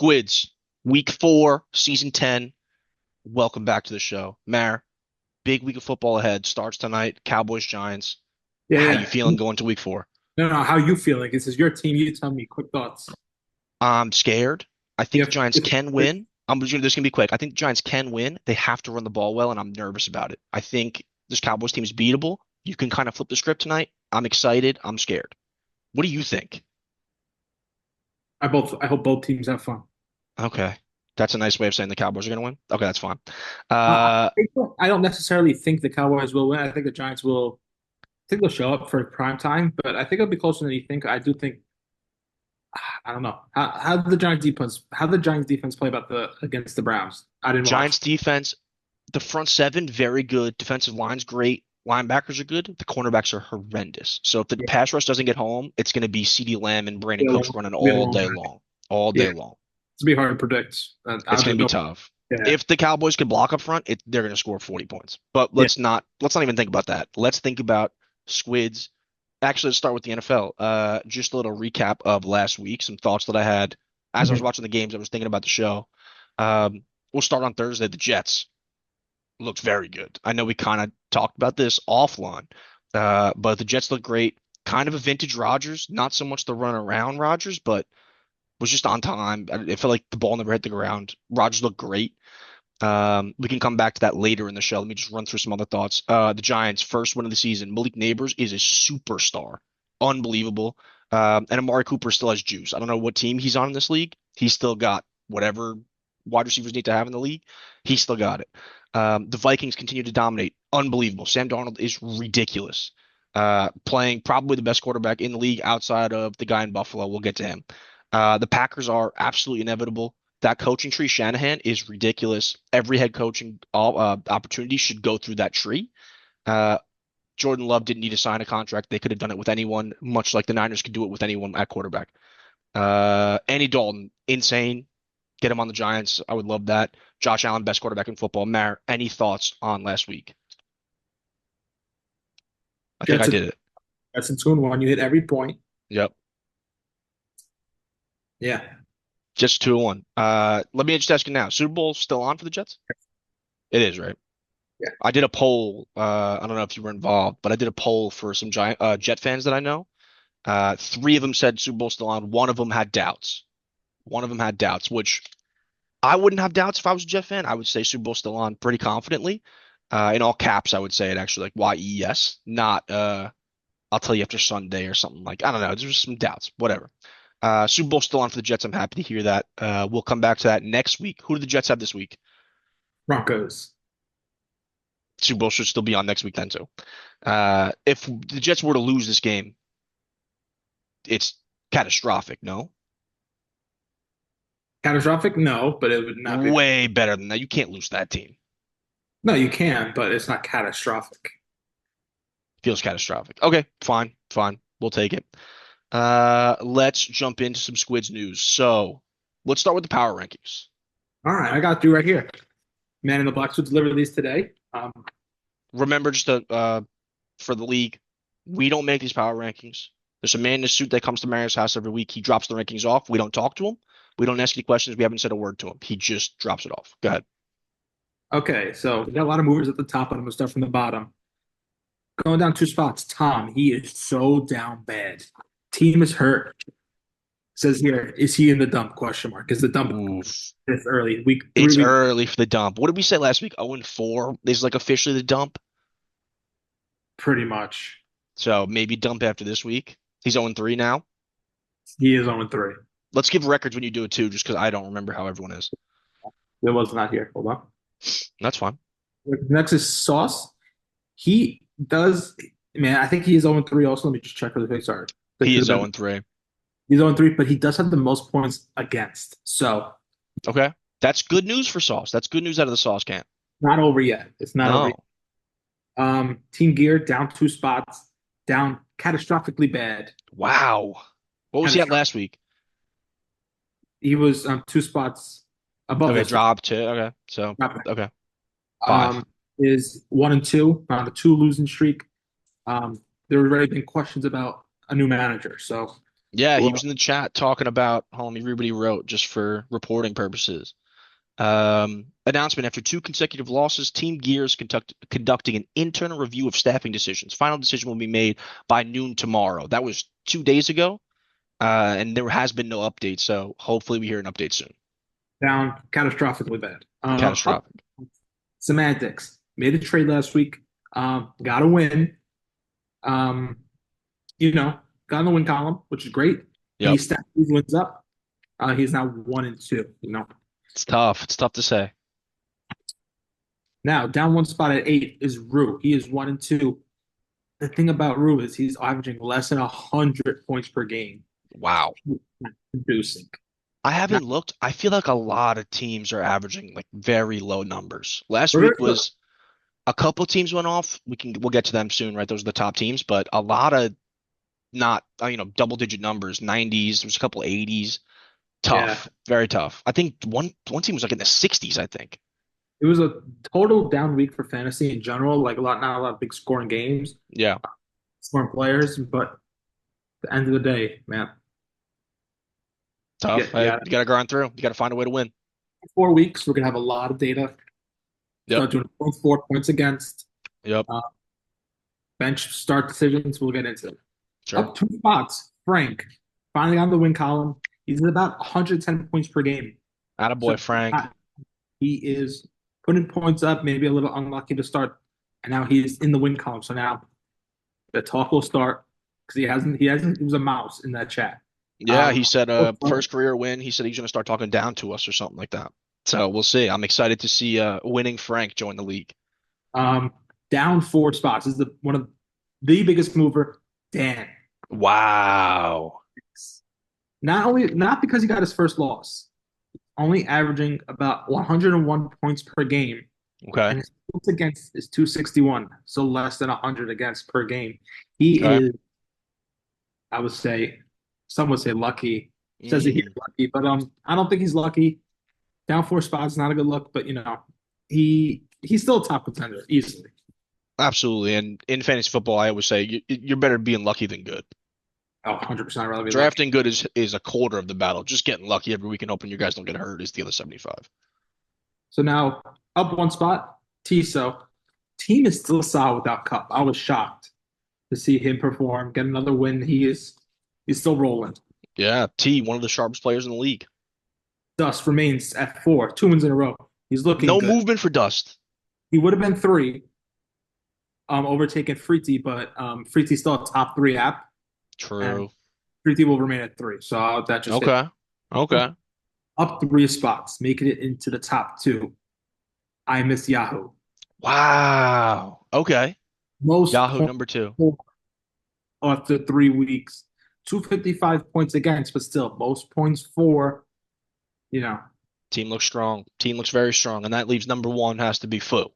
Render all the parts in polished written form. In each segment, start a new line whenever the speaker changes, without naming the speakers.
Squids, week 4, season 10. Welcome back to the show. Mar, big week of football ahead. Starts tonight. Cowboys, Giants.
Yeah,
How you
yeah.
feeling going to week 4?
No, no. How you feeling? This is your team. You tell me. Quick thoughts.
I'm scared. I think the
If
Giants
if
can
if
win. This can be quick. I think the Giants can win. They have to run the ball well, and I'm nervous about it. I think this Cowboys team is beatable. You can kind of flip the script tonight. I'm excited. I'm scared. What do you think?
I hope both teams have fun.
Okay. That's a nice way of saying the Cowboys are going to win. Okay, that's fine.
Uh,
Uh,
I don't necessarily think the Cowboys will win. I think the Giants will. I think they'll show up for prime time, but I think it'll be closer than you think. I do think. I don't know how the Giants defense play about the against the Browns. I didn't watch.
Giants defense, the front seven, very good. Defensive line's great. Linebackers are good. The cornerbacks are horrendous. So if the
Yeah,
pass rush doesn't get home, it's going to be CeeDee Lamb and Brandon
yeah,
Cooks running
yeah,
all day long, all
yeah.
day long.
It's gonna be hard to predict.
It's
I
going
don't
to be
know.
tough.
Yeah,
If the Cowboys could block up front, they're going to score 40 points. But
yeah.
let's not even think about that. Let's think about Squids. Actually, let's start with the NFL. Just a little recap of last week. Some thoughts that I had as I was
Mhm.
watching the games. I was thinking about the show. We'll start on Thursday. The Jets looked very good. I know we kind of talked about this offline, but the Jets look great. Kind of a vintage Rodgers, not so much the run around Rodgers, but was just on time. It felt like the ball never hit the ground. Rodgers looked great. We can come back to that later in the show. Let me just run through some other thoughts. The Giants' first win of the season. Malik Neighbors is a superstar, unbelievable. And Amari Cooper still has juice. I don't know what team he's on in this league. He's still got whatever wide receivers need to have in the league. He's still got it. The Vikings continue to dominate. Unbelievable. Sam Darnold is ridiculous. Playing probably the best quarterback in the league outside of the guy in Buffalo. We'll get to him. The Packers are absolutely inevitable. That coaching tree, Shanahan, is ridiculous. Every head coaching opportunity should go through that tree. Uh, Jordan Love didn't need to sign a contract. They could have done it with anyone, much like the Niners could do it with anyone at quarterback. Andy Dalton, insane. Get him on the Giants. I would love that. Josh Allen, best quarterback in football. Mar, any thoughts on last week? I think I
Jets.
did it.
That's in 2-1. You hit every point.
Yep.
Yeah.
Just 2-1. Let me just ask you now. Super Bowl still on for the Jets? It is, right?
Yeah.
I did a poll. I don't know if you were involved, but I did a poll for some Jet fans that I know. Three of them said Super Bowl still on. One of them had doubts. One of them had doubts, which I wouldn't have doubts if I was a Jet fan. I would say Super Bowl still on pretty confidently. In all caps, I would say it actually like YES, not I'll tell you after Sunday or something like I don't know. There's some doubts. Whatever. Super Bowl still on for the Jets. I'm happy to hear that. We'll come back to that next week. Who do the Jets have this week?
Broncos.
Super Bowl should still be on next week then too. If the Jets were to lose this game, it's catastrophic. No,
Catastrophic? No, but it would not be.
way better than that. You can't lose that team.
No, you can, but it's not catastrophic.
Feels catastrophic. Okay, fine, fine. We'll take it. Let's jump into some Squids news. So let's start with the power rankings.
All right, I got you right here. Man in the Blacks will deliver these today.
Remember, just for the league, we don't make these power rankings. There's a man in a suit that comes to Mario's house every week. He drops the rankings off. We don't talk to him. We don't ask any questions. We haven't said a word to him. He just drops it off. Go ahead.
Okay, so we got a lot of movers at the top, and I'm gonna start from the bottom. Going down 2 spots. Tom, he is so down bad. Team is hurt. Says here, is he in the dump? Question mark. Is the dump
Oof.
this early? Week three,
It's
week
early for the dump. What did we say last week? 0-4 is like officially the dump.
pretty much.
So maybe dump after this week. He's 0-3 now.
He is 0-3.
Let's give records when you do it too, just because I don't remember how everyone is.
It was not here. Hold on.
That's fine.
Next is Sauce. He does, man, I think he is 0-3 also. Let me just check for the fix. Sorry. That
He
should
is
have been.
0-3.
He's 0-3, but he does have the most points against. So
Okay. That's good news for Sauce. That's good news out of the Sauce camp.
not over yet. It's not over yet.
No.
Team Gear down 2 spots, down catastrophically bad.
Wow. What was he at
Catastrophic.
last week?
He was 2 spots above
Okay,
this week.
drop two. Okay. So, okay. Five.
Um, is 1-2 on the two losing streak. There have already been questions about a new manager. So
Yeah, he was
Well,
in the chat talking about, hold on, let me read what he wrote just for reporting purposes. Announcement after two consecutive losses, Team Gear is conducting an internal review of staffing decisions. Final decision will be made by noon tomorrow. That was 2 days ago, and there has been no update. So hopefully we hear an update soon.
down catastrophically bad. Up
Catastrophic.
semantics. Made a trade last week. Got a win. Um, you know, got in the win column, which is great. He
Yep.
stacked these wins up. He's now 1-2.
It's tough. It's tough to say.
Now down one spot at 8 is Rue. He is 1-2. The thing about Rue is he's averaging less than 100 points per game.
Wow.
He's not producing.
I
Now
haven't looked. I feel like a lot of teams are averaging like very low numbers. Last
we're
week
very good.
was a couple teams went off. We'll get to them soon, right? Those are the top teams, but a lot of not double digit numbers, 90s. There's a couple 80s.
Yeah,
Tough, very tough. I think one team was like in the 60s, I think.
it was a total down week for fantasy in general. Like not a lot of big scoring games,
Yeah,
scoring players. But at the end of the day, man,
tough.
get
Hey,
yeah.
you got to grind through. You got to find a way to win.
4 weeks, we're gonna have a lot of data.
Yep.
Start doing points for, points against,
Yep.
uh, bench start decisions. We'll get into it.
Sure.
Up 2 spots, Frank finally on the win column. He's at about 110 points per game. So
Attaboy, Frank.
he is putting points up, maybe a little unlucky to start, and now he's in the win column. So now the talk will start because he was a mouse in that chat.
Yeah,
Um,
he said first career win. He said he's going to start talking down to us or something like that. So we'll see. I'm excited to see winning Frank join the league.
um, down 4 spots this is the one of the biggest mover, Dan.
Wow.
Not because he got his first loss, only averaging about 101 points per game,
Okay.
and his points against is 261, so less than 100 against per game. He
Okay.
is, I would say, some would say lucky. Says it here
Mm,
lucky, but I don't think he's lucky. Down 4 spots, not a good look, but he's still a top contender easily.
absolutely. And in fantasy football, I always say you're better being lucky than good.
Oh, 100% I'd rather be lucky.
Drafting good is a quarter of the battle. Just getting lucky every week and hoping you guys don't get hurt is the other 75.
So now up 1 spot, Tiso. Team is still solid without Cup. I was shocked to see him perform, get another win. He's still rolling.
Yeah, T, one of the sharpest players in the league.
Dust remains at 4, 2 wins in a row. He's looking
No
good.
movement for Dust.
He would have been 3, overtaking Freety, but Freety's still a top 3 app, and
True.
Freety will remain at 3. So that just hit
Okay. Okay.
up 3 spots, making it into the top 2. I miss Yahoo.
Wow. Okay.
Most
Yahoo
points
number two.
after 3 weeks. 255 points against, but still most points for, you know,
Team looks strong. Team looks very strong. And that leaves number one has to be Fu.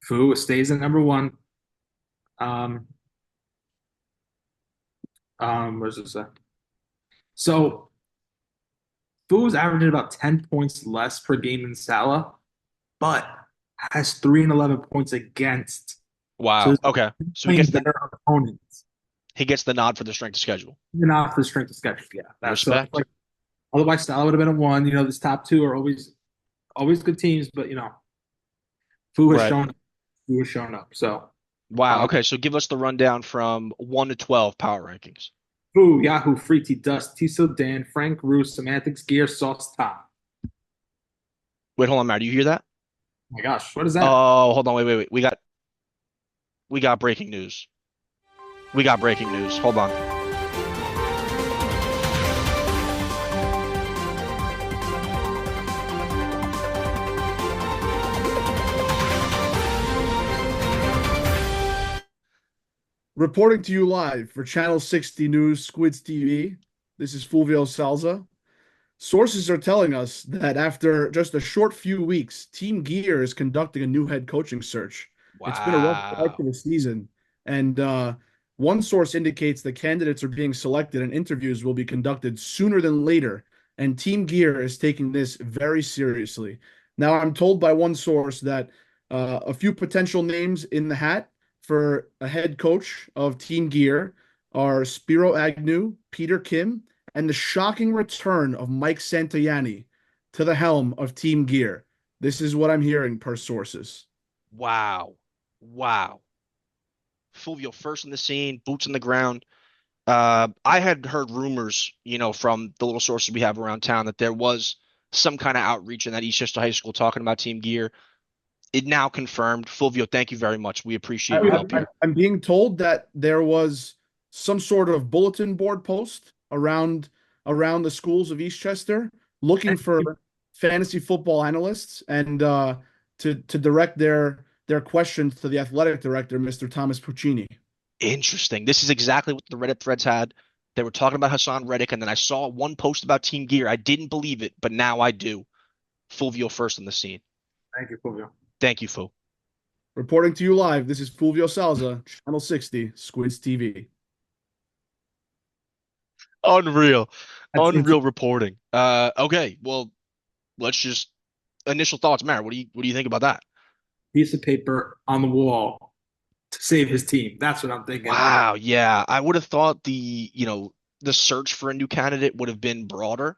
Fu stays at number 1. Um, what does it say? So Fu is averaging about 10 points less per game than Salah, but has 3 and 11 points against. So
Wow.
he's
Okay. So
playing better opponents.
he gets the nod for the strength of schedule.
Even off the strength of schedule. Yeah. That's so it's
Respect.
like otherwise Salah would have been a 1. This top 2 are always good teams, but Fu has
Right.
shown Fu has shown up. So
Wow.
uh,
Okay. So give us the rundown from 1 to 12 power rankings.
Fu, Yahoo, Freety, Dust, Tiso, Dan, Frank, Roos, Semantics, Gear, Sauce, Tom. Oh
Wait, hold on, Matt. Do you hear that?
my gosh, what is that?
Oh, hold on. Wait. We got breaking news. We got breaking news. Hold on.
Reporting to you live for Channel 60 News Squids TV, this is Fulvio Salza. Sources are telling us that after just a short few weeks, Team Gear is conducting a new head coaching search. It's been a rough start to
Wow.
the season, and one source indicates that candidates are being selected and interviews will be conducted sooner than later, and Team Gear is taking this very seriously. Now, I'm told by one source that a few potential names in the hat for a head coach of Team Gear. are Spiro Agnew, Peter Kim, and the shocking return of Mike Santayani to the helm of Team Gear. This is what I'm hearing per sources.
Wow. Wow. Fulvio first in the scene, boots on the ground. I had heard rumors, from the little sources we have around town that there was some kind of outreach in that Eastchester High School talking about Team Gear. It now confirmed. Fulvio, thank you very much. We appreciate your help here.
I'm being told that there was some sort of bulletin board post around the schools of Eastchester looking for fantasy football analysts and to direct their questions to the athletic director, Mr. Thomas Puccini.
Interesting. This is exactly what the Reddit threads had. They were talking about Hassan Reddick, and then I saw one post about Team Gear. I didn't believe it, but now I do. Fulvio first on the scene.
Thank you, Fulvio.
Thank you, Fu.
Reporting to you live, this is Fulvio Salza, Channel 60, Squids TV.
Unreal.
That's
Unreal reporting. Okay, well, let's just initial thoughts, Mara. What do you think about that?
piece of paper on the wall to save his team. That's what I'm thinking.
Wow, yeah. I would have thought the search for a new candidate would have been broader.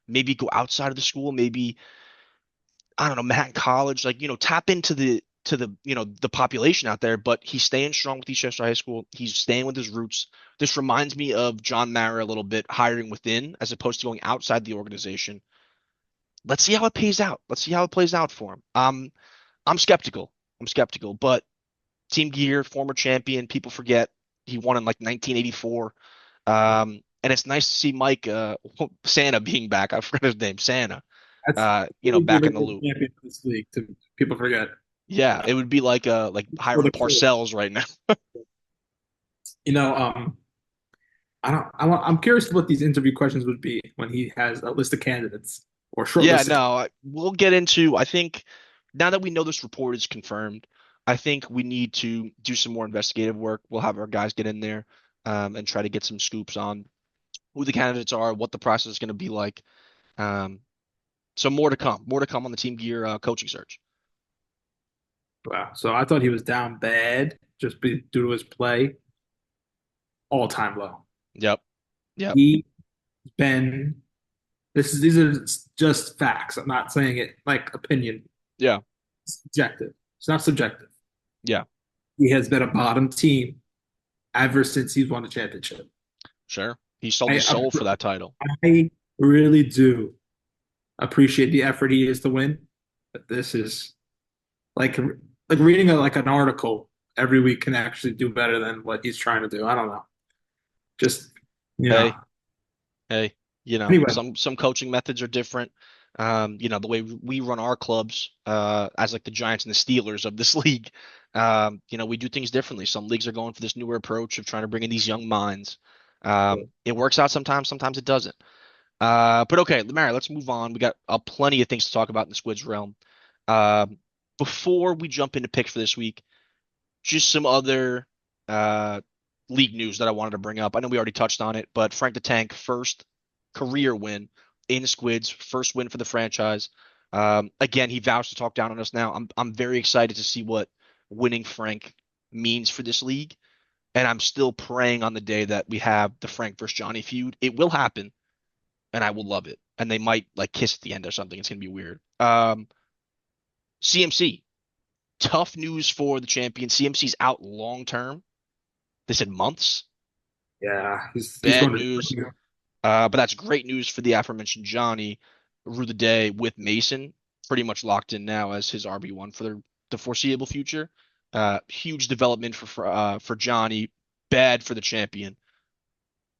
Maybe go outside of the school, maybe I don't know, Manhattan College, like, tap into the population out there, but he's staying strong with Eastchester High School. He's staying with his roots. This reminds me of John Mara a little bit, hiring within as opposed to going outside the organization. Let's see how it pays out. Let's see how it plays out for him. I'm skeptical. I'm skeptical, but Team Gear, former champion, people forget he won in like 1984. And it's nice to see Mike Santa being back. I forgot his name, Santa.
That's really the
Back in the
original
loop.
champion of this league. To people forget.
Yeah, it would be like
For
hiring
the crew.
Parcells right now.
You know, I don't. I'm curious what these interview questions would be when he has a list of candidates or short
Yeah,
list of.
no, we'll get into. I think now that we know this report is confirmed, I think we need to do some more investigative work. We'll have our guys get in there and try to get some scoops on who the candidates are, what the process is going to be like. Um, so more to come. More to come on the Team Gear coaching search.
Wow. So I thought he was down bad due to his play, all time low.
Yep. Yep.
He's been. These are just facts. I'm not saying it like opinion.
Yeah.
It's subjective. It's not subjective.
Yeah.
He has been a bottom team ever since he's won the championship.
Sure. He sold
I
his soul for that title.
I really do appreciate the effort he is to win, but this is like reading like an article every week can actually do better than what he's trying to do. I don't know. Just you know.
Hey, hey,
Anyway,
some coaching methods are different. The way we run our clubs, as like the Giants and the Steelers of this league, we do things differently. Some leagues are going for this newer approach of trying to bring in these young minds. It works out sometimes, sometimes it doesn't. But okay, Mary, let's move on. We got plenty of things to talk about in the Squids realm. Um, Before we jump into picks for this week, just some other uh, league news that I wanted to bring up. I know we already touched on it, but Frank the Tank, first career win in Squids, first win for the franchise. Again, he vows to talk down on us now. I'm very excited to see what winning Frank means for this league. And I'm still praying on the day that we have the Frank versus Johnny feud. It will happen, and I will love it. And they might like kiss at the end or something. It's gonna be weird. CMC, tough news for the champion. CMC's out long term. They said months.
yeah, he's
Bad
going
news.
to.
But that's great news for the aforementioned Johnny. Rue the day with Mason, pretty much locked in now as his RB1 for the foreseeable future. Huge development for Johnny. Bad for the champion.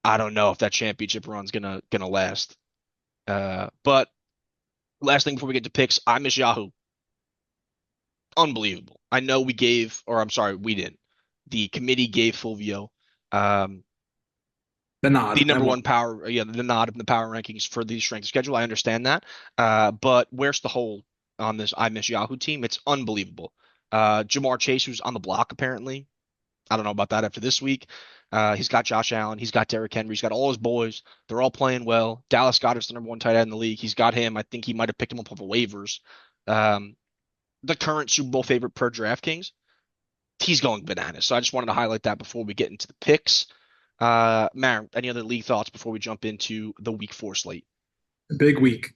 I don't know if that championship run's gonna last. But last thing before we get to picks, I miss Yahoo. Unbelievable. I know we gave, or I'm sorry, we didn't. The committee gave Fulvio um,
The
the
nod.
number
Everyone.
one power, yeah, the nod in the power rankings for the strength of schedule. I understand that. But where's the hole on this I miss Yahoo team? It's unbelievable. Jamar Chase, who's on the block apparently. I don't know about that after this week. He's got Josh Allen. He's got Derrick Henry. He's got all his boys. They're all playing well. Dallas Goedert's the number one tight end in the league. He's got him. I think he might have picked him up off of waivers. Um, the current Super Bowl favorite per DraftKings. He's going bananas. So I just wanted to highlight that before we get into the picks. Maren, any other league thoughts before we jump into the week 4 slate?
Big week,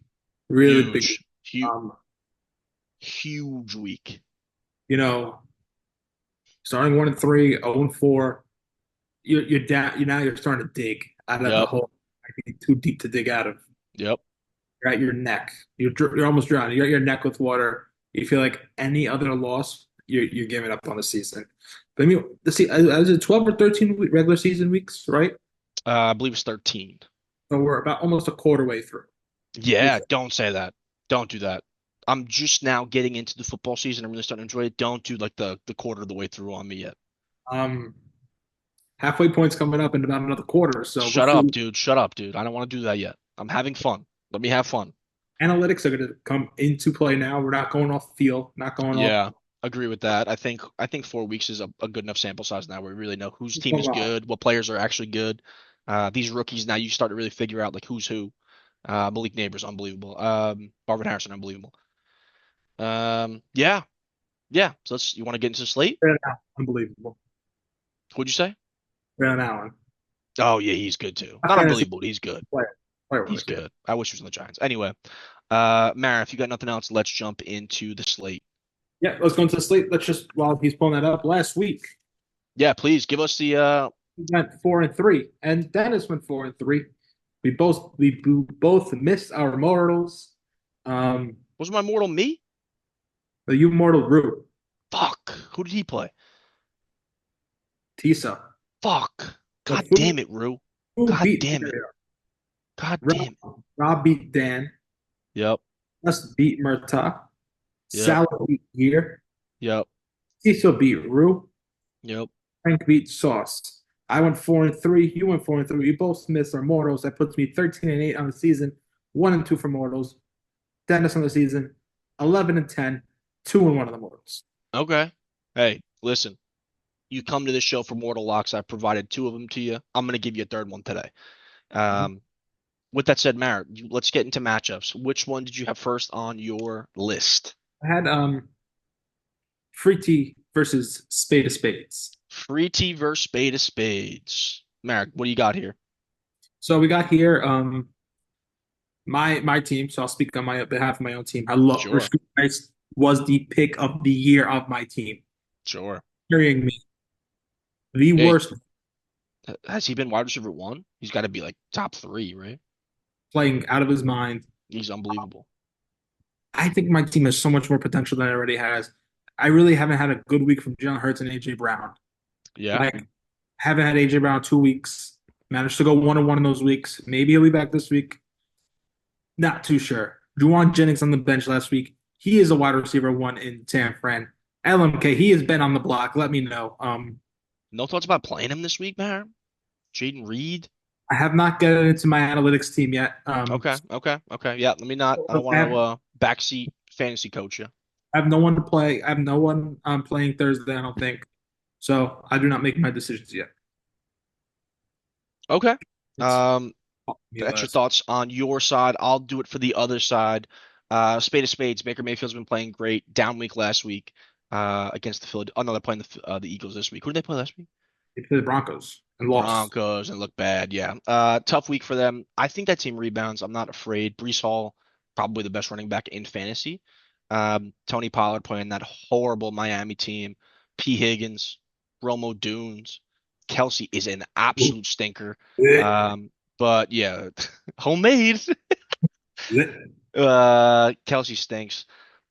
really big week.
Huge, huge,
Um,
huge week.
you know, starting 1-3, 0-4. You're down. You now you're starting to dig out of the
Yep,
hole. Might be too deep to dig out of.
yep.
You're at your neck. You're almost drowning. You're at your neck with water. You feel like any other loss, you're giving up on the season. But I mean, is it 12 or 13 regular season weeks, right?
I believe it's 13.
So we're about almost a quarter way through.
Yeah,
Which
don't say that. Don't do that. I'm just now getting into the football season. I'm really starting to enjoy it. Don't do like the quarter of the way through on me yet.
um halfway points coming up in about another quarter. So
Shut
before
up, dude. Shut up, dude. I don't want to do that yet. I'm having fun. Let me have fun.
analytics are going to come into play now. We're not going off feel, not going off.
Yeah, agree with that. I think 4 weeks is a good enough sample size now where we really know whose team is good, what players are actually good. These rookies now you start to really figure out like who's who. Malik Neighbors, unbelievable. Marvin Harrison, unbelievable. Yeah, yeah. So let's. You want to get into the slate?
Brandon Allen, unbelievable.
What'd you say?
Brandon Allen,
Oh yeah, he's good too.
a
Not
fantasy
unbelievable, but he's good.
player
He's
really good.
good. I wish he was on the Giants. Anyway, Mara, if you got nothing else, let's jump into the slate.
Yeah, let's go into the slate. Let's just while he's pulling that up. Last week
Yeah, please give us the
we went 4-3, and Dennis went 4-3. We both missed our mortals. Um,
was my mortal me?
the mortal Rue,
Fuck. Who did he play?
Tisa.
Fuck.
So
God damn it, Rue.
who
God
beat
damn it. God damn it.
Rob beat Dan.
Yep.
Us beat Murtaugh.
Yep.
Salah beat Gear.
Yep.
Tisa beat Rue.
Yep.
Frank beat Sauce. I went 4-3. You went 4-3. We both missed our mortals. That puts me 13-8 on the season. 1-2 for mortals. Dennis on the season. 11-10. 2-1 on the mortals.
Okay. Hey, listen. You come to this show for Mortal Locks. I provided two of them to you. I'm gonna give you a third one today.
Mhm.
Um, with that said, Mara, let's get into matchups. Which one did you have first on your list?
I had Free T versus Spade of Spades.
Free T versus Spade of Spades. Mara, what do you got here?
So we got here my team. So I'll speak on my behalf of my own team. I love
Sure.
Rashid Rice was the pick of the year of my team.
Sure.
Carrying me the
Hey,
worst
has he been wide receiver one? He's got to be like top three, right?
playing out of his mind.
He's unbelievable.
I think my team has so much more potential than it already has. I really haven't had a good week from Jalen Hurts and AJ Brown.
Yeah.
Like, haven't had AJ Brown 2 weeks. Managed to go 1-1 in those weeks. Maybe he'll be back this week. Not too sure. Juwan Jennings on the bench last week. He is a wide receiver one in San Fran. LMK, he has been on the block. Let me know.
No thoughts about playing him this week, Mara? Jaden Reed?
I have not gotten into my analytics team yet.
Okay. Okay. Okay. Yeah. Let me not. I don't
I
want
have,
to backseat fantasy coach you.
I have no one to play. I have no one playing Thursday, I don't think. So I do not make my decisions yet.
Okay.
It's
Um,
me
That's your
last.
thoughts on your side. I'll do it for the other side. Spade of spades. Baker Mayfield's been playing great. Down week last week against the Philly. Oh no, they're playing the Eagles this week. Who did they play last week?
They played the Broncos and lost.
Broncos and look bad. Yeah. Tough week for them. I think that team rebounds. I'm not afraid. Brees Hall, probably the best running back in fantasy. Tony Pollard playing that horrible Miami team. P. Higgins, Romo Dunes, Kelsey is an absolute stinker. But yeah, homemade. Kelsey stinks.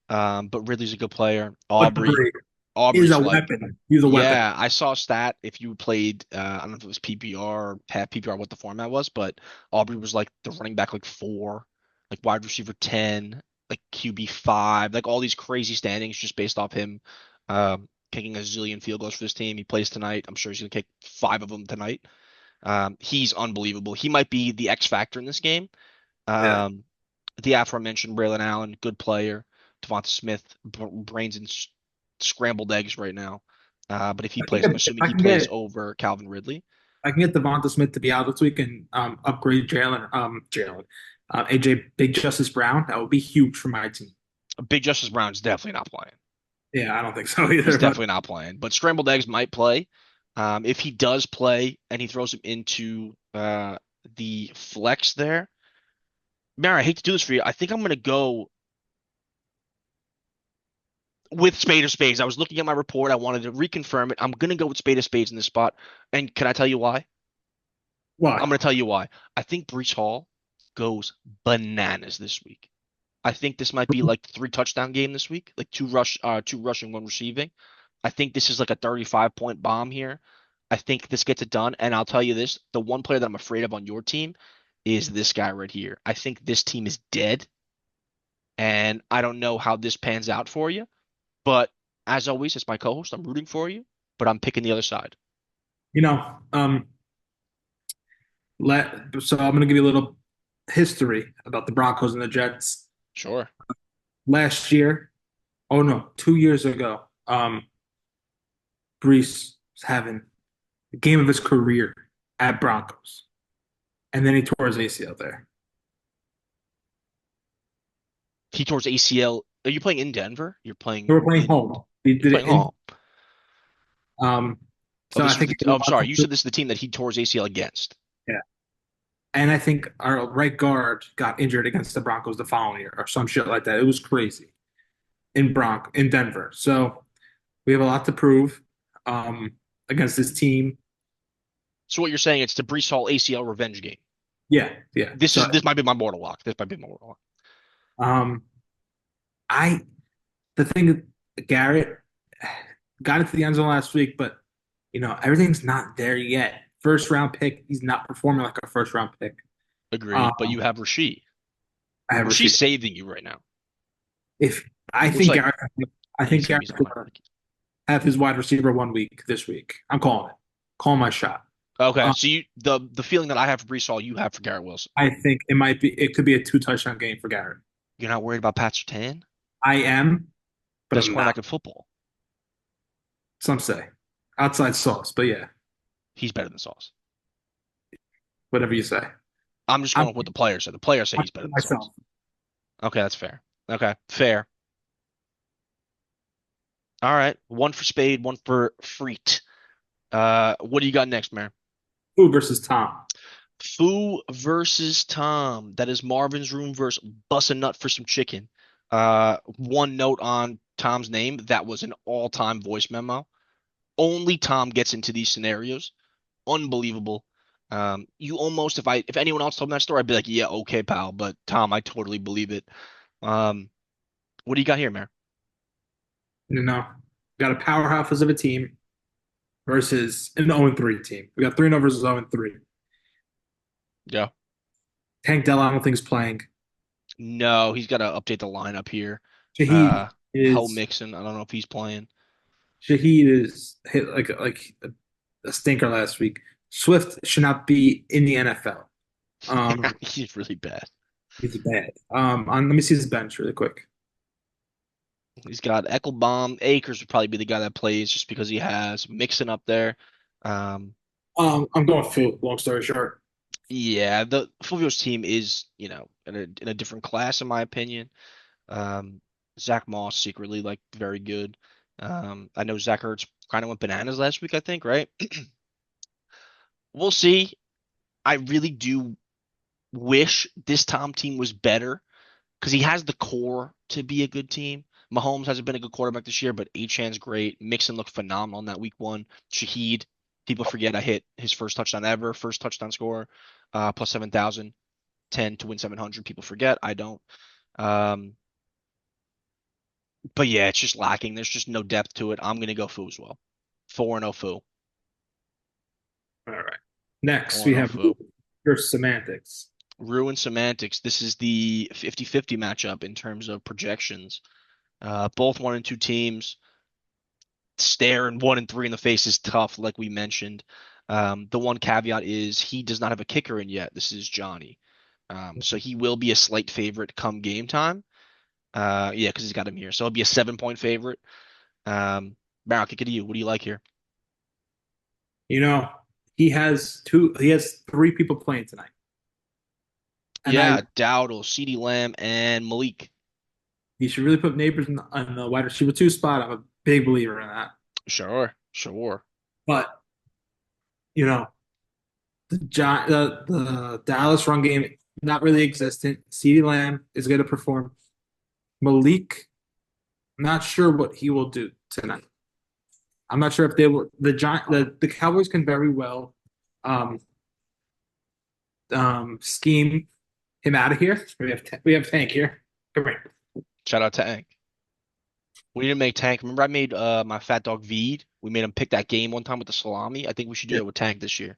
But Ridley's a good player.
But Brady is a
Aubrey's like,
weapon. He's a weapon.
yeah, I saw a stat if you played, I don't know if it was PPR or half PPR, what the format was, but Aubrey was like the running back like four, like wide receiver 10, like QB five, like all these crazy standings just based off him kicking a zillion field goals for this team. He plays tonight. I'm sure he's gonna kick five of them tonight. He's unbelievable. He might be the X factor in this game.
Yeah.
Um, the aforementioned Braylon Allen, good player. Devonta Smith, brains and scrambled eggs right now. But if he
I think
plays, I'm
if
assuming
I
he
can
plays
get
over Calvin Ridley.
I can get Devonta Smith to be out this week and upgrade AJ Big Justice Brown. That would be huge for my team.
Big Justice Brown's definitely not playing.
Yeah, I don't think so
He's
either. But
definitely not playing. But scrambled eggs might play. If he does play and he throws him into the flex there, Mary, I hate to do this for you. I think I'm going to go with Spade of Spades. I was looking at my report. I wanted to reconfirm it. I'm going to go with Spade of Spades in this spot. And can I tell you why? I'm
Why?
going to tell you why. I think Brees Hall goes bananas this week. I think this might be like the three touchdown game this week, like two rushing, one receiving. I think this is like a 35-point bomb here. I think this gets it done. And I'll tell you this, the one player that I'm afraid of on your team is this guy right here. I think this team is dead, and I don't know how this pans out for you. But as always, as my co-host, I'm rooting for you, but I'm picking the other side.
You know, so I'm going to give you a little history about the Broncos and the Jets.
Sure.
Last year, oh no, 2 years ago, Brees was having the game of his career at Broncos, and then he tore his ACL there.
He tore his ACL. Are you playing in Denver?
They were playing
In
home. He
you're
did it
playing
in.
home.
Um,
Oh,
so I
this was
think
the.
he had
Oh,
a
I'm
lot to
sorry. You
prove.
said this is the team that he tore his ACL against.
Yeah, and I think our right guard got injured against the Broncos the following year or some shit like that. It was crazy in Denver. So we have a lot to prove against this team.
So what you're saying, it's the Brees Hall ACL revenge game.
Yeah, yeah. So
This might be my mortal lock. This might be my mortal lock.
um, I the thing Garrett got into the end zone last week, but everything's not there yet. First round pick, he's not performing like a first round pick.
Agreed. But
Um,
you have Rasheed.
I have
Rasheed's
received.
saving you right now.
If I
Which
think
like
Garrett, I think
he's gonna be
Garrett's
on my
gonna have his wide receiver 1 week this week. I'm calling it. Calling my shot.
Okay,
Um,
so the feeling that I have for Brees Hall, you have for Garrett Wilson.
I think it could be a 2 touchdown game for Garrett.
You're not worried about Pat Surtain?
I am, but
Best
I'm not.
cornerback in football.
Some say outside sauce, but yeah,
He's better than Sauce.
whatever you say.
I'm just
I'm,
going with what the players say. The players say
I'm
he's better than Sauce.
myself.
Okay, that's fair. Okay, fair. All right, one for Spade, one for Freet. What do you got next, man?
Who versus Tom?
Foo versus Tom. That is Marvin's Room versus Bust a Nut for Some Chicken. One note on Tom's name, that was an all-time voice memo. Only Tom gets into these scenarios. Unbelievable. You almost, if anyone else told me that story, I'd be like, yeah, okay, pal. But Tom, I totally believe it. Um, what do you got here, Mayor?
Got a powerhouse of a team versus an 0-3 team. We got 3-0 versus 0-3.
Yeah.
Tank Dell, I don't think is playing.
No, he's got to update the lineup here.
Shaheed
Uh, Hell
is
Mixon. I don't know if he's playing.
Shaheed is hit like a stinker last week. Swift should not be in the NFL. Um,
He's really bad.
he's bad. Let me see his bench really quick.
He's got Eckelbaum. Akers would probably be the guy that plays just because he has Mixon up there. Um,
I'm going Phil. Long story short,
yeah, the Fulvio's team is, in a different class in my opinion. Zach Moss secretly like very good. I know Zach Ertz kind of went bananas last week, I think, right? We'll see. I really do wish this Tom team was better because he has the core to be a good team. Mahomes hasn't been a good quarterback this year, but Achan's great. Mixon looked phenomenal in that week one. Shaheed, people forget I hit his first touchdown ever, first touchdown score, plus 7,000, 10 to win 700. People forget. I don't. Um, but yeah, it's just lacking. There's just no depth to it. I'm gonna go Foo as well. 4-0 Foo.
all right. Next, we
4-0
have
Foo.
versus Semantics.
Ruin semantics. This is the 50-50 matchup in terms of projections. Both 1 and 2 teams. Staring 1 and 3 in the face is tough, like we mentioned. The one caveat is he does not have a kicker in yet. This is Johnny. So he will be a slight favorite come game time. Yeah, because he's got him here. So he'll be a 7-point favorite. Barry, I'll kick it to you. What do you like here?
You know, he has 3 people playing tonight. And
Yeah, Dowdle, CeeDee Lamb, and Malik.
he should really put Neighbors on the wide receiver 2 spot. I'm a big believer in that.
Sure, sure.
But you know, the Dallas run game not really existent. CeeDee Lamb is going to perform. Malik, not sure what he will do tonight. I'm not sure if they will. The Cowboys can very well um, scheme him out of here. We have Tank here. Come here.
Shout out to Tank. We didn't make Tank. Remember I made my fat dog Veed? We made him pick that game one time with the salami. I think we should do
Yeah,
that with Tank this year.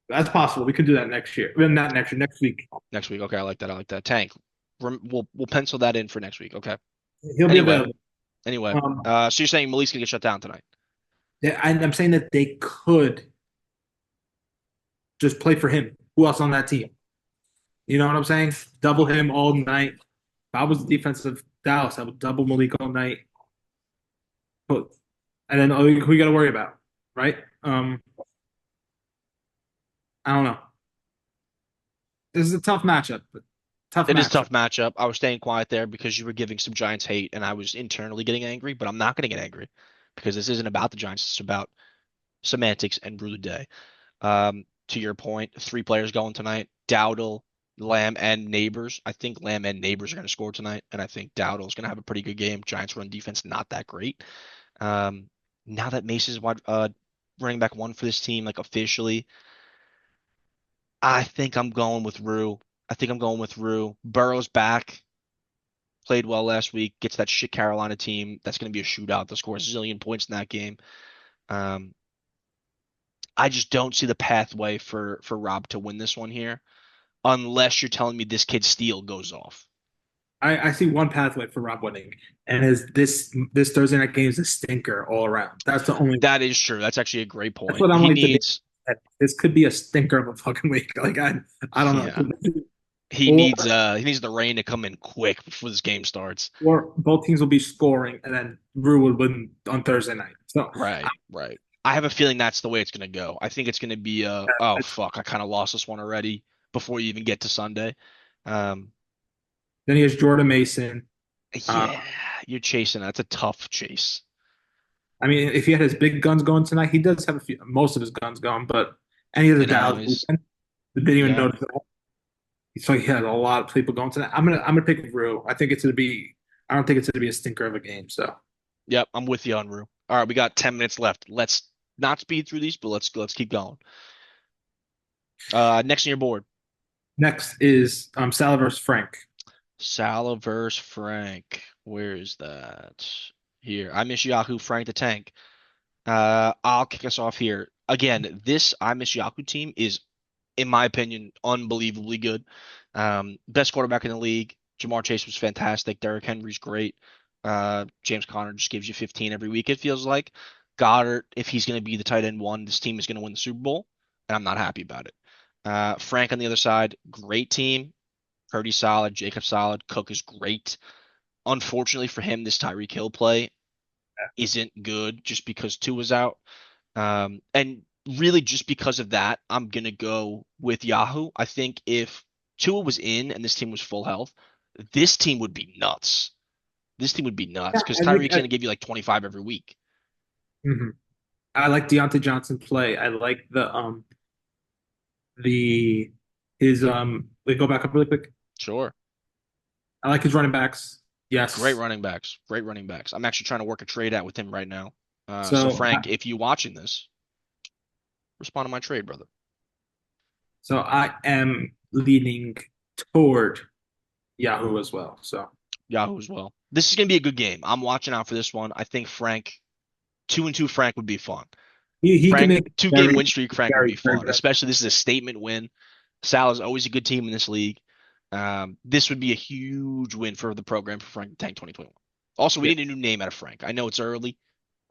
that's possible. We could do that next year. Well, not next year. Next week.
Next week. Okay, I like that. I like that. Tank. We'll pencil that in for next week. Okay.
He'll be
Anyway,
available.
anyway.
Um,
So you're saying Malik's gonna get shut down tonight?
I'm saying that they could just play for him. Who else on that team? You know what I'm saying? Double him all night. If I was the defensive Dallas, I would double Malik all night. But and then who you got to worry about, right? I don't know. This is a tough matchup, but tough
It is a
matchup.
tough matchup. I was staying quiet there because you were giving some Giants hate, and I was internally getting angry. But I'm not gonna get angry because this isn't about the Giants. It's about semantics and brew the day. To your point, three players going tonight: Dowdle, Lamb, and Neighbors. I think Lamb and Neighbors are going to score tonight, and I think Dowdle is going to have a pretty good game. Giants run defense not that great. Um, now that Mace is running back one for this team, like officially, I think I'm going with Rue. I think I'm going with Rue. Burrow's back, played well last week. Gets that shit Carolina team. That's going to be a shootout. They'll score a zillion points in that game. Um, I just don't see the pathway for Rob to win this one here, unless you're telling me this kid Steele goes off.
I see one pathway for Rob winning, and is this Thursday night game is a stinker all around. That's the only.
That is true. That's actually a great
That's
point.
what I'm
He
like today.
needs,
This could be a stinker of a fucking week. Like I don't
yeah,
know.
he
Or
needs he needs the rain to come in quick before this game starts.
or both teams will be scoring, and then Rue will win on Thursday night. So
Right, right. I have a feeling that's the way it's gonna go. I think it's gonna be oh
uh,
fuck, I kind of lost this one already before you even get to Sunday. Um,
then he has Jordan Mason. Uh,
yeah, you're chasing. That's a tough chase.
I mean, if he had his big guns going tonight, he does have most of his guns going, but any of the
You know,
Dallas
he's
didn't even
yeah.
notice that. So he had a lot of people going tonight. I'm gonna pick Rue. I think it's gonna be. I don't think it's gonna be a stinker of a game. So
Yep, I'm with you on Rue. All right, we got 10 minutes left. Let's not speed through these, but let's keep going. Next on your board,
next is Salah versus Frank.
Salah versus Frank. Where is that? Here. I miss Yahoo, Frank the Tank. I'll kick us off here. Again, this I miss Yahoo team is, in my opinion, unbelievably good. Best quarterback in the league. Jamar Chase was fantastic. Derrick Henry's great. James Conner just gives you 15 every week, it feels like. Goddard, if he's going to be the tight end one, this team is going to win the Super Bowl, and I'm not happy about it. Frank on the other side, great team. Purdy solid, Jacob solid, Cook is great. Unfortunately for him, this Tyreek Hill play isn't good just because two is out. And really just because of that, I'm gonna go with Yahoo. I think if Tua was in and this team was full health, this team would be nuts. This team would be nuts
Yeah,
because Tyreek's gonna give you like 25 every week.
mhm. I like Deontay Johnson play. I like the his we go back up really quick.
Sure.
I like his running backs.
Great
Yes.
running backs. Great running backs. I'm actually trying to work a trade out with him right now. So
So
Frank, if you watching this, respond to my trade, brother.
so I am leaning toward Yahoo as well. So
Yahoo as well. This is gonna be a good game. I'm watching out for this one. I think Frank, 2-2 Frank would be fun.
he can
Frank,
make
two-game
very
win streak, Frank would
very
be
very
fun.
good.
Especially this is a statement win. Sal is always a good team in this league. This would be a huge win for the program for Frank Tank 2021. Also, we
Yeah.
need a new name out of Frank. I know it's early.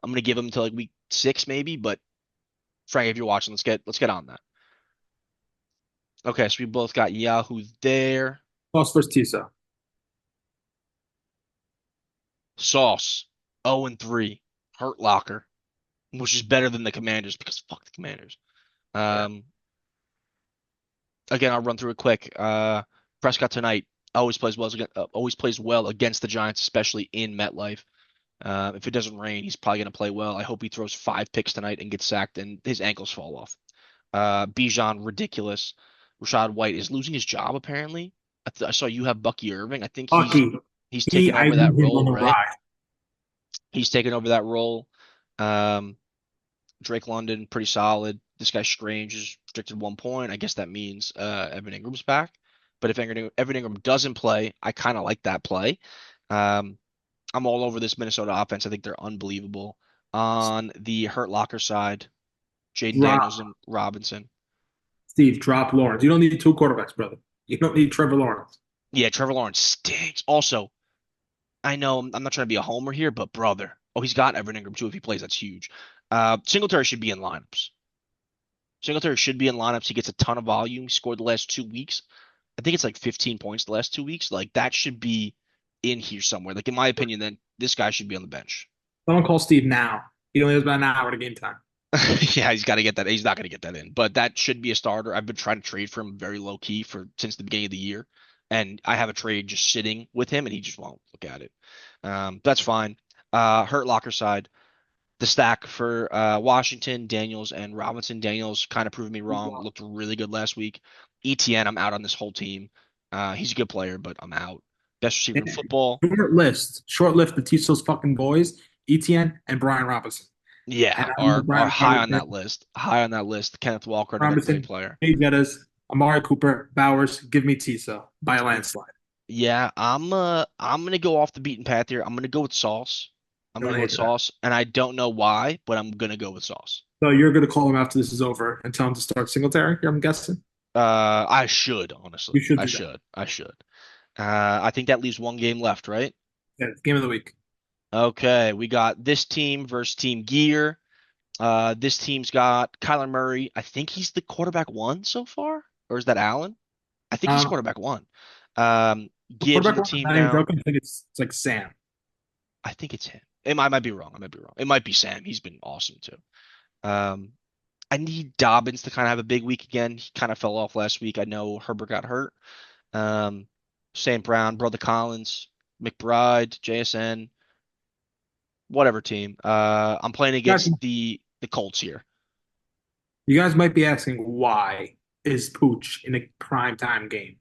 I'm gonna give him until like week 6 maybe, but Frank, if you're watching, let's get on that. Okay, so we both got Yahoo there.
Lost versus Tisa.
Sauce 0-3. Hurt Locker, which is better than the Commanders because fuck the Commanders.
Yeah.
Um, again, I'll run through it quick. Prescott tonight always plays well against the Giants, especially in MetLife. If it doesn't rain, he's probably going to play well. I hope he throws 5 picks tonight and gets sacked and his ankles fall off. Bijan, ridiculous. Rashad White is losing his job apparently. I saw you have Bucky Irving. I think
Bucky,
he's
he,
taken
I
over
need
that
him on
role,
the
right?
ride.
He's taken over that role. Um, Drake London, pretty solid. This guy Strange is restricted 1 point. I guess that means Evan Ingram's back. But if Evan Ingram doesn't play, I kind of like that play. Um, I'm all over this Minnesota offense. I think they're unbelievable. On the Hurt Locker side, Jaden Daniels
Drop,
and Robinson.
Steve, drop Lawrence. You don't need two quarterbacks, brother. You don't need Trevor Lawrence.
Yeah, Trevor Lawrence stinks. Also, I know I'm not trying to be a homer here, but brother, oh, he's got Evan Ingram too. If he plays, that's huge. Singletary should be in lineups. Singletary should be in lineups. He gets a ton of volume. He scored the last 2 weeks. I think it's like 15 points the last 2 weeks. Like that should be in here somewhere. Like in my opinion, then this guy should be on the bench.
Someone call Steve now. He only has about an hour to game time.
Yeah, he's got to get that. He's not going to get that in, but that should be a starter. I've been trying to trade for him very low key for since the beginning of the year, and I have a trade just sitting with him, and he just won't look at it. That's fine. Hurt Locker side, the stack for Washington, Daniels and Robinson. Daniels kind of proved me wrong. Looked really good last week. ETN, I'm out on this whole team. He's a good player, but I'm out. Best receiver in football.
Short list, the Tito's fucking boys, ETN and Brian Robinson. And
Yeah,
I know
are
Brian
high on
Robinson,
that list. High on that list. Kenneth Walker, another great
Robinson,
player.
Jay Jettas, Amari Cooper, Bowers, give me Tiso by a landslide.
Yeah, I'm gonna go off the beaten path here. I'm gonna go with Sauce. I'm
Don't
gonna go with
hate that.
Sauce, and I don't know why, but I'm gonna go with Sauce.
So you're going to call him after this is over and tell him to start Singletary, I'm guessing?
I should honestly.
You should
I
do that.
should. I should. I think that leaves one game left, right?
Yeah, game of the week.
Okay, we got this team versus Team Gear. This team's got Kyler Murray. I think he's the quarterback one so far, or is that Allen? I think he's
Um,
quarterback one. Um, Gibbs on
quarterback
the
one is
team
not even
now.
broken. I think it's like Sam.
I think it's him. I might be wrong. I might be wrong. It might be Sam. He's been awesome too. Um, I need Dobbins to kind of have a big week again. He kind of fell off last week. I know Herbert got hurt. Um, St. Brown, Brother Collins, McBride, JSN, whatever team. I'm playing
Guys,
against the Colts here.
you guys might be asking why is Pooch in a prime time game?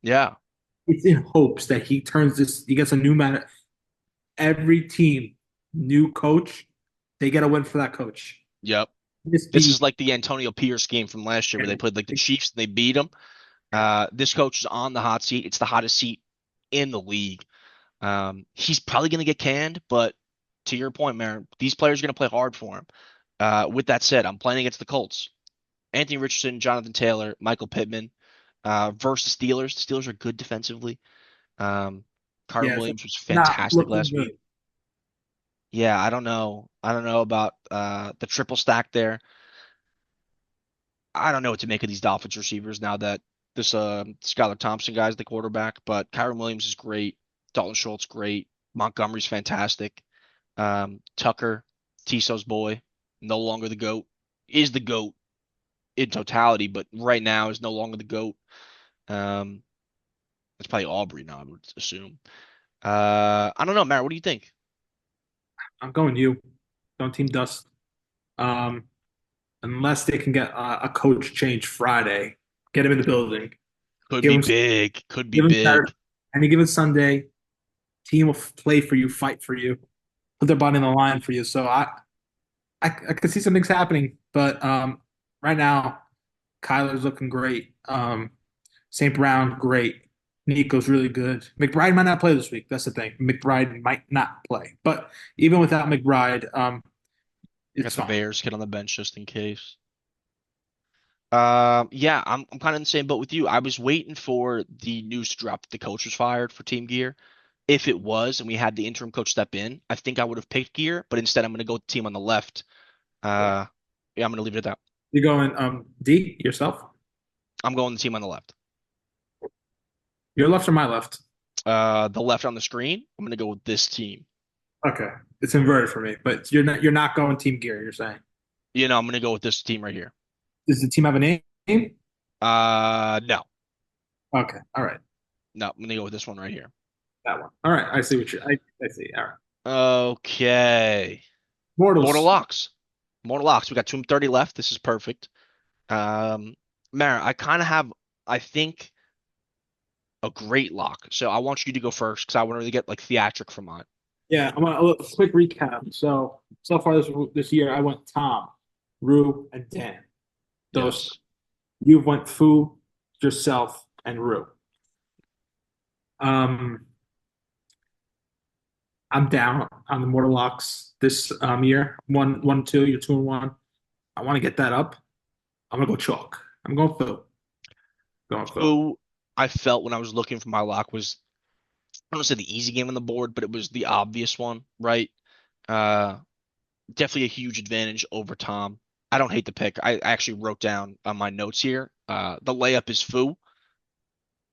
Yeah.
It's in hopes that he turns this. He gets a new man. Every team, new coach, they get a win for that coach.
Yep.
This
This
be
is like the Antonio Pierce game from last year where they played like the Chiefs and they beat them. This coach is on the hot seat. It's the hottest seat in the league. He's probably going to get canned, but to your point, Marin, these players are going to play hard for him. With that said, I'm playing against the Colts. Anthony Richardson, Jonathan Taylor, Michael Pittman versus the Steelers. The Steelers are good defensively. Um, Kyron
yeah, so
Williams was
not
fantastic
looking
last
good.
week. Yeah, I don't know. I don't know about the triple stack there. I don't know what to make of these Dolphins receivers now that this Skylar Thompson guy's the quarterback, but Kyron Williams is great. Dalton Schultz great. Montgomery's fantastic. Tucker, Tisso's boy, no longer the GOAT, is the GOAT in totality, but right now is no longer the GOAT. Um, it's probably Aubrey now, I would assume. I don't know, Matt. What do you think?
I'm going you. Don't team Dust. Um, unless they can get a coach change Friday, get him in the building.
Could
Give
be
him,
big. Could be
give him Saturday,
big.
any given Sunday. Team will play for you, fight for you, put their body on the line for you. So I could see some things happening, but right now, Kyler's looking great. St. Brown, great. Nico's really good. McBride might not play this week. That's the thing. McBride might not play, but even without McBride,
I
it's
got the
fine.
Bears kid on the bench just in case. Yeah, I'm kind of in the same boat with you. I was waiting for the news to drop that the coach was fired for Team Gear. If it was, and we had the interim coach step in, I think I would have picked Gear, but instead I'm going to go with the team on the left. Uh, yeah, I'm going to leave it at that.
You're going D yourself.
I'm going the team on the left.
Your left or my left?
The left on the screen, I'm going to go with this team.
Okay, it's inverted for me, but you're not going Team Gear. You're saying
I'm going to go with this team right here.
does the team have a name?
No,
Okay, all right,
no, I'm going to go with this one right here.
that one. All right, I see what you. I see. All right.
Okay. Mortal
Mortals.
locks. Mortal locks. We got 230 left. This is perfect. Um, Mara, I kind of have, I think, a great lock. So I want you to go first because I want to really get like theatric for mine.
Yeah, I'm gonna a quick recap. So far this year, I went Tom, Rue, and Dan. Those
Yes.
you went Fu, yourself, and Rue. Um, I'm down on the Mortal Locks this year. One, two. You're 2-1. I want to get that up. I'm gonna go chalk. I'm going Fu. Going Fu.
Who I felt when I was looking for my lock was, I don't say the easy game on the board, but it was the obvious one, right? Uh, Definitely a huge advantage over Tom. I don't hate the pick. I actually wrote down on my notes here. The layup is Fu,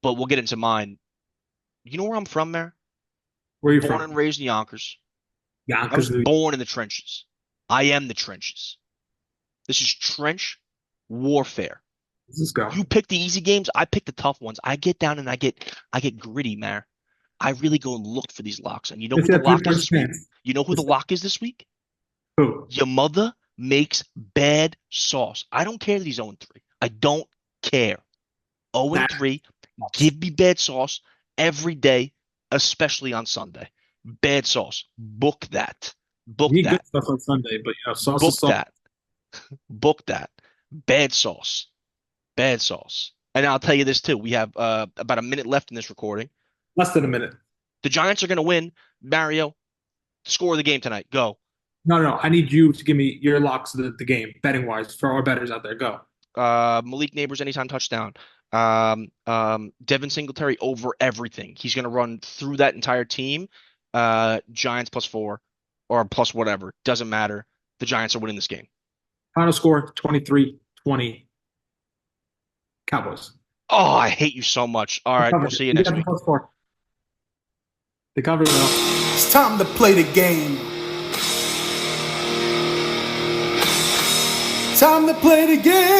but we'll get into mine. You know where I'm from, Mayor?
Where are you
Born
from?
and raised in Yonkers. I was
Yonkers.
born in the trenches. I am the trenches. This is trench warfare.
Let's go.
You pick the easy games, I pick the tough ones. I get down and I get gritty, man. I really go and look for these locks. And you know
If
who
you
the
have
lock is
3 points
this week?
chance,
You know who the
it's
lock is this week?
Fu.
Your mother makes bad sauce. I don't care that he's 0-3. I don't care.
Nah,
0-3. Give me bad sauce every day, especially on Sunday. Bad sauce. Book that. Book
you need good
that.
stuff on Sunday, but sauce is
Book
sauce.
that. Book that. Bad sauce. Bad sauce. And I'll tell you this too. We have about a minute left in this recording.
Less than a minute.
The Giants are going to win. Mario, score of the game tonight. Go.
No. I need you to give me your locks of the game, betting wise, for our bettors out there. Go.
Malik Neighbors anytime touchdown. Devin Singletary over everything. He's going to run through that entire team. Giants +4 or plus whatever. Doesn't matter. The Giants are winning this game.
Final score 23-20 Cowboys.
Oh, I hate you so much. All
They
right. We'll
covered it.
see you
You
next
got the
week.
+4. They covered it though.
It's time to play the game. Time to play the game.